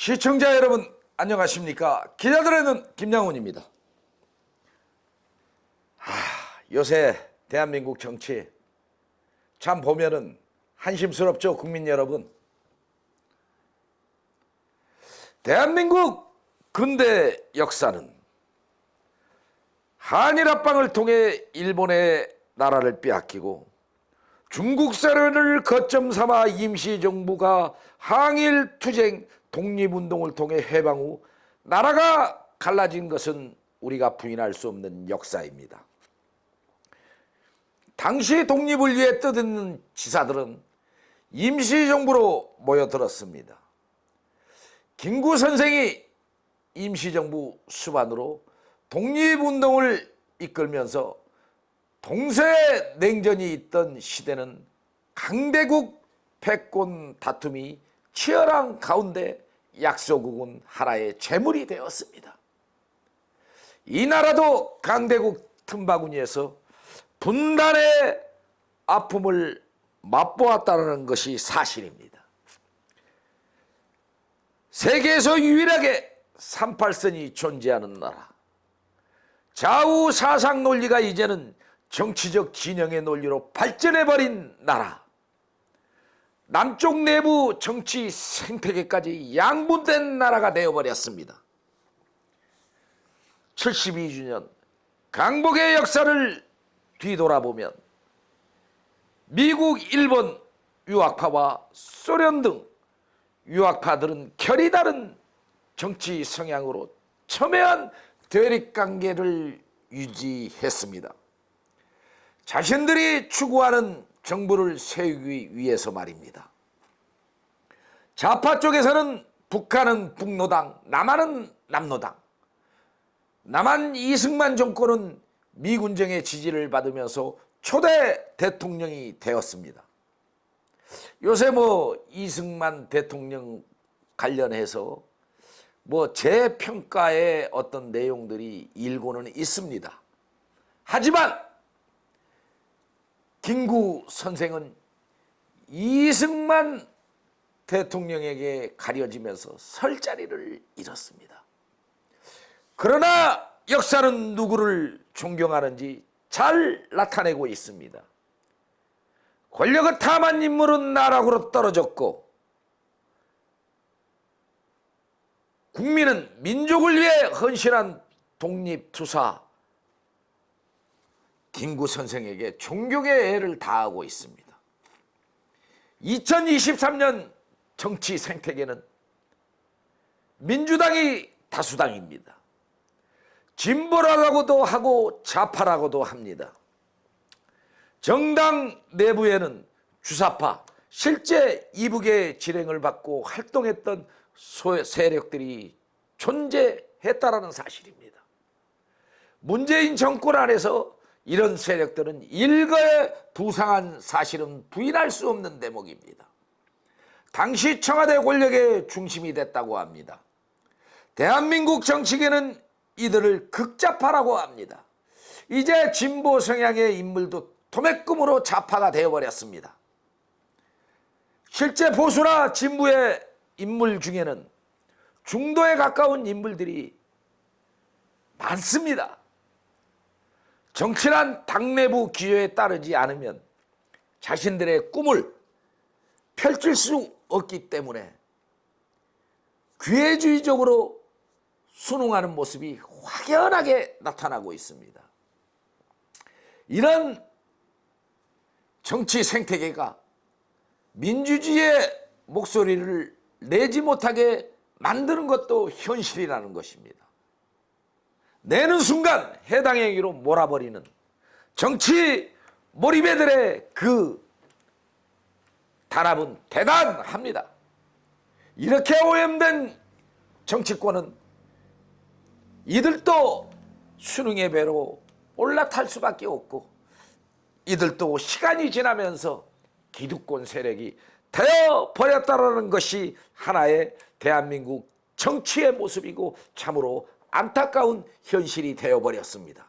시청자 여러분 안녕하십니까? 기자들의 눈 김양훈입니다. 요새 대한민국 정치 참 보면은 한심스럽죠, 국민 여러분. 대한민국 근대 역사는 한일 합방을 통해 일본의 나라를 빼앗기고 중국 세력을 거점 삼아 임시정부가 항일 투쟁 독립운동을 통해 해방 후 나라가 갈라진 것은 우리가 부인할 수 없는 역사입니다. 당시 독립을 위해 떠드는 지사들은 임시정부로 모여들었습니다. 김구 선생이 임시정부 수반으로 독립운동을 이끌면서 동서냉전이 있던 시대는 강대국 패권 다툼이 치열한 가운데 약소국은 하나의 재물이 되었습니다. 이 나라도 강대국 틈바구니에서 분단의 아픔을 맛보았다는 것이 사실입니다. 세계에서 유일하게 38선이 존재하는 나라, 좌우 사상 논리가 이제는 정치적 진영의 논리로 발전해버린 나라, 남쪽 내부 정치 생태계까지 양분된 나라가 되어버렸습니다. 72주년 강복의 역사를 뒤돌아보면 미국, 일본 유학파와 소련 등 유학파들은 결이 다른 정치 성향으로 첨예한 대립관계를 유지했습니다. 자신들이 추구하는 정부를 세우기 위해서 말입니다. 좌파 쪽에서는 북한은 북노당, 남한은 남노당, 남한 이승만 정권은 미군정의 지지를 받으면서 초대 대통령이 되었습니다. 요새 이승만 대통령 관련해서 재평가의 어떤 내용들이 일고는 있습니다. 하지만 김구 선생은 이승만 대통령에게 가려지면서 설 자리를 잃었습니다. 그러나 역사는 누구를 존경하는지 잘 나타내고 있습니다. 권력을 탐한 인물은 나락으로 떨어졌고 국민은 민족을 위해 헌신한 독립투사 김구 선생에게 존경의 애를 다하고 있습니다. 2023년 정치 생태계는 민주당이 다수당입니다. 진보라고도 하고 좌파라고도 합니다. 정당 내부에는 주사파, 실제 이북의 지령을 받고 활동했던 세력들이 존재했다라는 사실입니다. 문재인 정권 안에서 이런 세력들은 일거에 부상한 사실은 부인할 수 없는 대목입니다. 당시 청와대 권력의 중심이 됐다고 합니다. 대한민국 정치계는 이들을 극좌파라고 합니다. 이제 진보 성향의 인물도 도매금으로 좌파가 되어버렸습니다. 실제 보수나 진보의 인물 중에는 중도에 가까운 인물들이 많습니다. 정치란 당내부 기조에 따르지 않으면 자신들의 꿈을 펼칠 수 없기 때문에 기회주의적으로 순응하는 모습이 확연하게 나타나고 있습니다. 이런 정치 생태계가 민주주의의 목소리를 내지 못하게 만드는 것도 현실이라는 것입니다. 내는 순간 해당 행위로 몰아버리는 정치 몰입애들의 그 단합은 대단합니다. 이렇게 오염된 정치권은 이들도 수능의 배로 올라탈 수밖에 없고 이들도 시간이 지나면서 기득권 세력이 되어버렸다는 것이 하나의 대한민국 정치의 모습이고 참으로 안타까운 현실이 되어버렸습니다.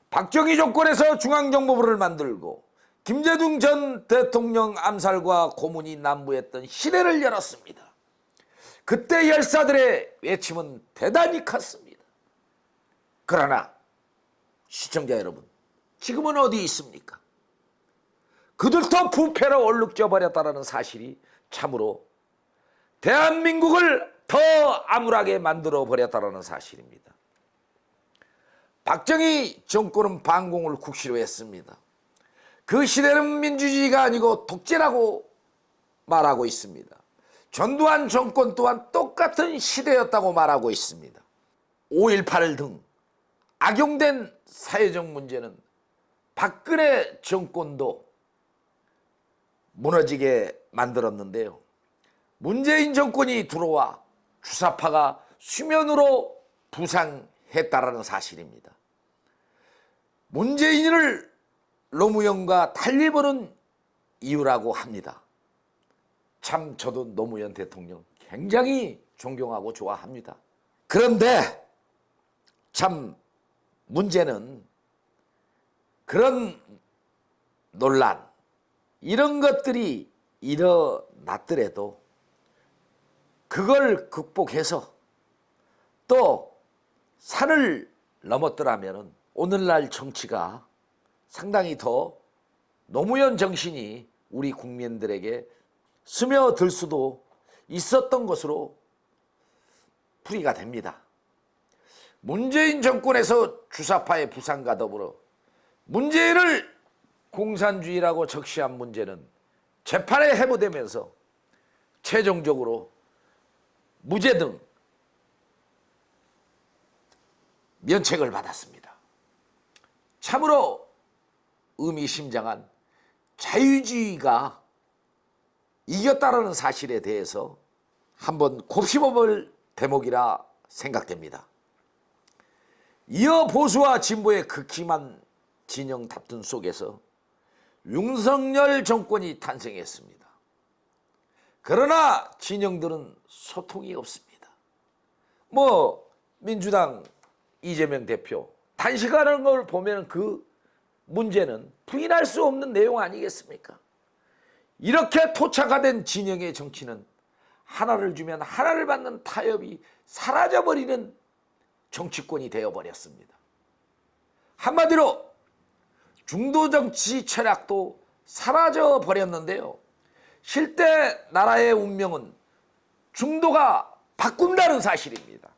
박정희 정권에서 중앙정보부를 만들고 김대중 전 대통령 암살과 고문이 난무했던 시대를 열었습니다. 그때 열사들의 외침은 대단히 컸습니다. 그러나 시청자 여러분, 지금은 어디 있습니까? 그들도 부패로 얼룩져 버렸다는 사실이 참으로 대한민국을 더 암울하게 만들어 버렸다는 사실입니다. 박정희 정권은 반공을 국시로 했습니다. 그 시대는 민주주의가 아니고 독재라고 말하고 있습니다. 전두환 정권 또한 똑같은 시대였다고 말하고 있습니다. 5.18 등 악용된 사회적 문제는 박근혜 정권도 무너지게 만들었는데요. 문재인 정권이 들어와 주사파가 수면으로 부상했다라는 사실입니다. 문재인을 노무현과 달리 보는 이유라고 합니다. 참 저도 노무현 대통령 굉장히 존경하고 좋아합니다. 그런데 참 문제는 그런 논란, 이런 것들이 일어났더라도 그걸 극복해서 또 산을 넘었더라면 오늘날 정치가 상당히 더 노무현 정신이 우리 국민들에게 스며들 수도 있었던 것으로 풀이가 됩니다. 문재인 정권에서 주사파의 부상과 더불어 문재인을 공산주의라고 적시한 문제는 재판에 해부되면서 최종적으로 무죄 등 면책을 받았습니다. 참으로 의미심장한 자유주의가 이겼다라는 사실에 대해서 한번 곱씹어볼 대목이라 생각됩니다. 이어 보수와 진보의 극심한 진영 다툼 속에서 윤석열 정권이 탄생했습니다. 그러나 진영들은 소통이 없습니다. 민주당 이재명 대표 단식하는 걸 보면 그 문제는 부인할 수 없는 내용 아니겠습니까? 이렇게 토착화된 진영의 정치는 하나를 주면 하나를 받는 타협이 사라져버리는 정치권이 되어버렸습니다. 한마디로 중도정치 철학도 사라져버렸는데요. 실제 나라의 운명은 중도가 바꾼다는 사실입니다.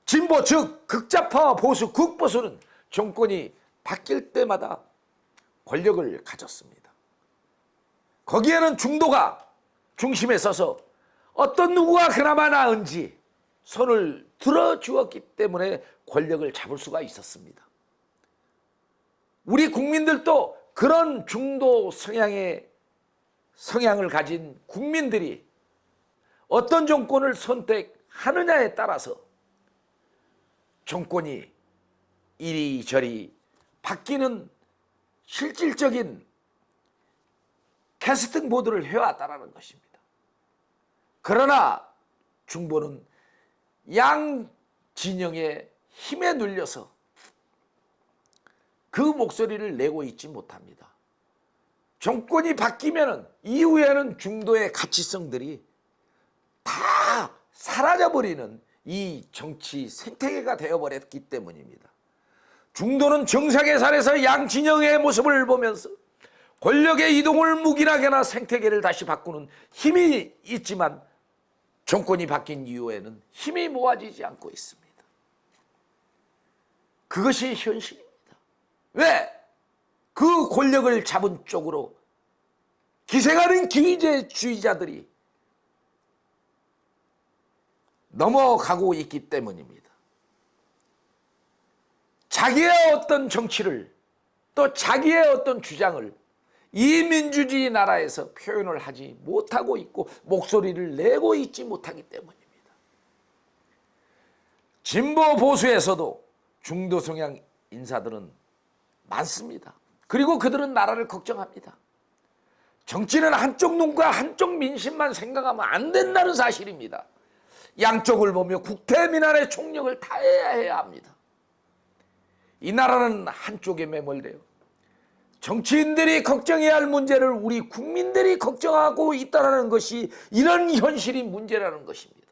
진보 즉 극좌파 보수 극보수는 정권이 바뀔 때마다 권력을 가졌습니다. 거기에는 중도가 중심에 서서 어떤 누구가 그나마 나은지 손을 들어주었기 때문에 권력을 잡을 수가 있었습니다. 우리 국민들도 그런 중도 성향을 가진 국민들이 어떤 정권을 선택하느냐에 따라서 정권이 이리저리 바뀌는 실질적인 캐스팅 보드를 해왔다는 것입니다. 그러나 중보는 양 진영의 힘에 눌려서 그 목소리를 내고 있지 못합니다. 정권이 바뀌면 이후에는 중도의 가치성들이 다 사라져버리는 이 정치 생태계가 되어버렸기 때문입니다. 중도는 정상회산에서 양 진영의 모습을 보면서 권력의 이동을 묵인하거나 생태계를 다시 바꾸는 힘이 있지만 정권이 바뀐 이후에는 힘이 모아지지 않고 있습니다. 그것이 현실입니다. 왜? 그 권력을 잡은 쪽으로 기생하는 기회주의자들이 넘어가고 있기 때문입니다. 자기의 어떤 정치를 또 자기의 어떤 주장을 이 민주주의 나라에서 표현을 하지 못하고 있고 목소리를 내고 있지 못하기 때문입니다. 진보 보수에서도 중도 성향 인사들은 많습니다. 그리고 그들은 나라를 걱정합니다. 정치는 한쪽 눈과 한쪽 민심만 생각하면 안 된다는 사실입니다. 양쪽을 보며 국태민안의 총력을 다해야 합니다. 이 나라는 한쪽에 매몰되어 정치인들이 걱정해야 할 문제를 우리 국민들이 걱정하고 있다는 것이 이런 현실이 문제라는 것입니다.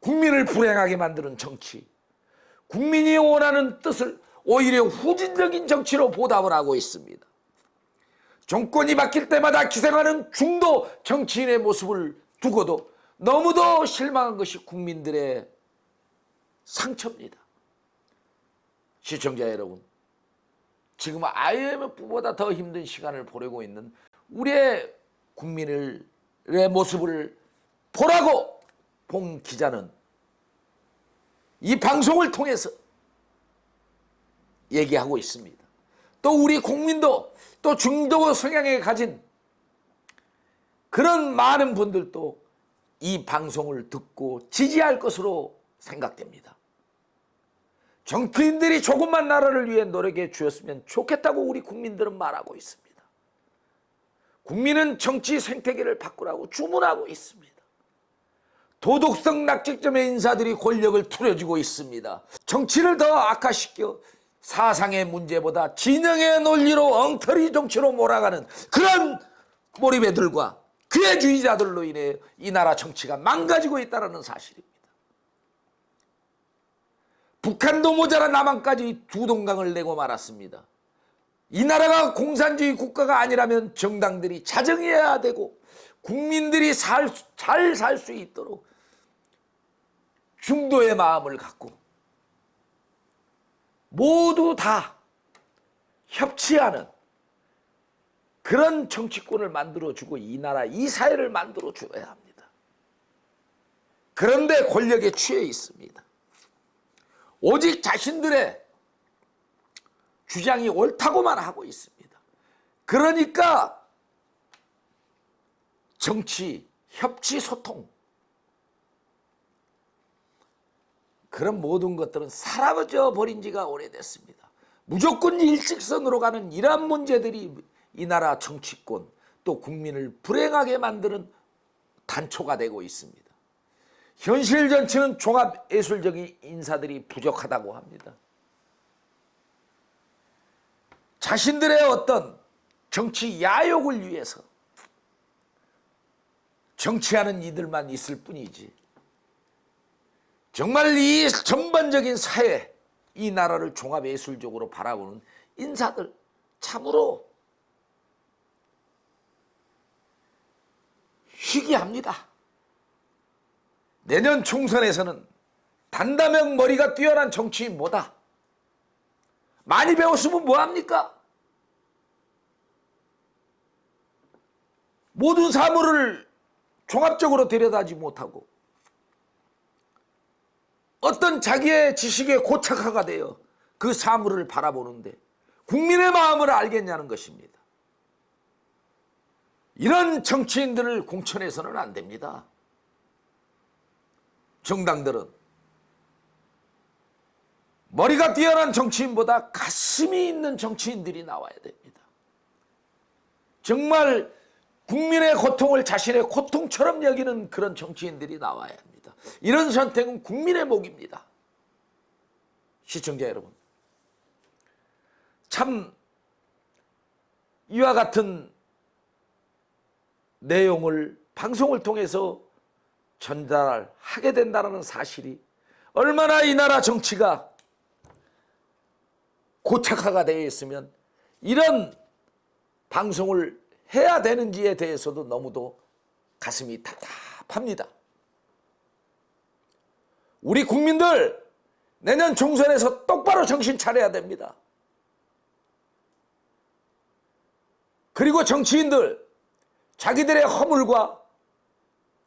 국민을 불행하게 만드는 정치, 국민이 원하는 뜻을 오히려 후진적인 정치로 보답을 하고 있습니다. 정권이 바뀔 때마다 기생하는 중도 정치인의 모습을 두고도 너무도 실망한 것이 국민들의 상처입니다. 시청자 여러분, 지금 IMF보다 더 힘든 시간을 보내고 있는 우리의 국민의 모습을 보라고 본 기자는 이 방송을 통해서 얘기하고 있습니다. 또 우리 국민도 또 중도 성향에 가진 그런 많은 분들도 이 방송을 듣고 지지할 것으로 생각됩니다. 정치인들이 조금만 나라를 위해 노력해 주었으면 좋겠다고 우리 국민들은 말하고 있습니다. 국민은 정치 생태계를 바꾸라고 주문하고 있습니다. 도덕성 낙제점의 인사들이 권력을 투려주고 있습니다. 정치를 더 악화시켜 사상의 문제보다 진영의 논리로 엉터리 정치로 몰아가는 그런 몰입애들과 기회주의자들로 인해 이 나라 정치가 망가지고 있다는 사실입니다. 북한도 모자라 남한까지 두 동강을 내고 말았습니다. 이 나라가 공산주의 국가가 아니라면 정당들이 자정해야 되고 국민들이 잘 살 수 있도록 중도의 마음을 갖고 모두 다 협치하는 그런 정치권을 만들어주고 이 나라 이 사회를 만들어줘야 합니다. 그런데 권력에 취해 있습니다. 오직 자신들의 주장이 옳다고만 하고 있습니다. 그러니까 정치, 협치, 소통 그런 모든 것들은 사라져 버린 지가 오래됐습니다. 무조건 일직선으로 가는 이러한 문제들이 이 나라 정치권 또 국민을 불행하게 만드는 단초가 되고 있습니다. 현실 정치는 종합예술적인 인사들이 부족하다고 합니다. 자신들의 어떤 정치 야욕을 위해서 정치하는 이들만 있을 뿐이지 정말 이 전반적인 사회, 이 나라를 종합예술적으로 바라보는 인사들 참으로 희귀합니다. 내년 총선에서는 단다명 머리가 뛰어난 정치인 뭐다? 많이 배웠으면 뭐합니까? 모든 사물을 종합적으로 들여다지 못하고 어떤 자기의 지식에 고착화가 되어 그 사물을 바라보는데 국민의 마음을 알겠냐는 것입니다. 이런 정치인들을 공천해서는 안 됩니다. 정당들은 머리가 뛰어난 정치인보다 가슴이 있는 정치인들이 나와야 됩니다. 정말 국민의 고통을 자신의 고통처럼 여기는 그런 정치인들이 나와야 합니다. 이런 선택은 국민의 목입니다. 시청자 여러분, 참 이와 같은 내용을 방송을 통해서 전달하게 된다는 사실이 얼마나 이 나라 정치가 고착화가 되어 있으면 이런 방송을 해야 되는지에 대해서도 너무도 가슴이 답답합니다. 우리 국민들 내년 총선에서 똑바로 정신 차려야 됩니다. 그리고 정치인들 자기들의 허물과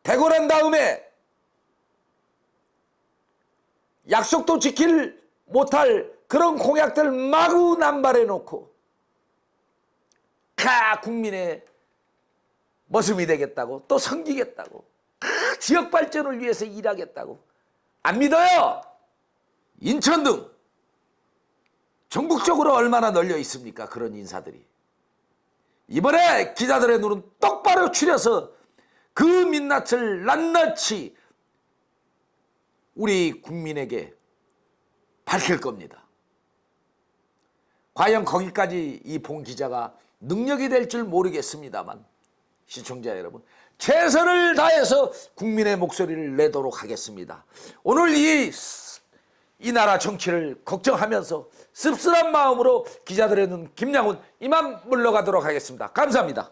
대궐한 다음에 약속도 지킬 못할 그런 공약들 마구 남발해 놓고 국민의 머슴이 되겠다고 또 섬기겠다고 지역 발전을 위해서 일하겠다고 안 믿어요. 인천 등 전국적으로 얼마나 널려 있습니까? 그런 인사들이. 이번에 기자들의 눈은 똑바로 추려서 그 민낯을 낱낱이 우리 국민에게 밝힐 겁니다. 과연 거기까지 이 봉 기자가 능력이 될 줄 모르겠습니다만 시청자 여러분, 최선을 다해서 국민의 목소리를 내도록 하겠습니다. 오늘 이 나라 정치를 걱정하면서 씁쓸한 마음으로 기자들의 눈 김양훈 이만 물러가도록 하겠습니다. 감사합니다.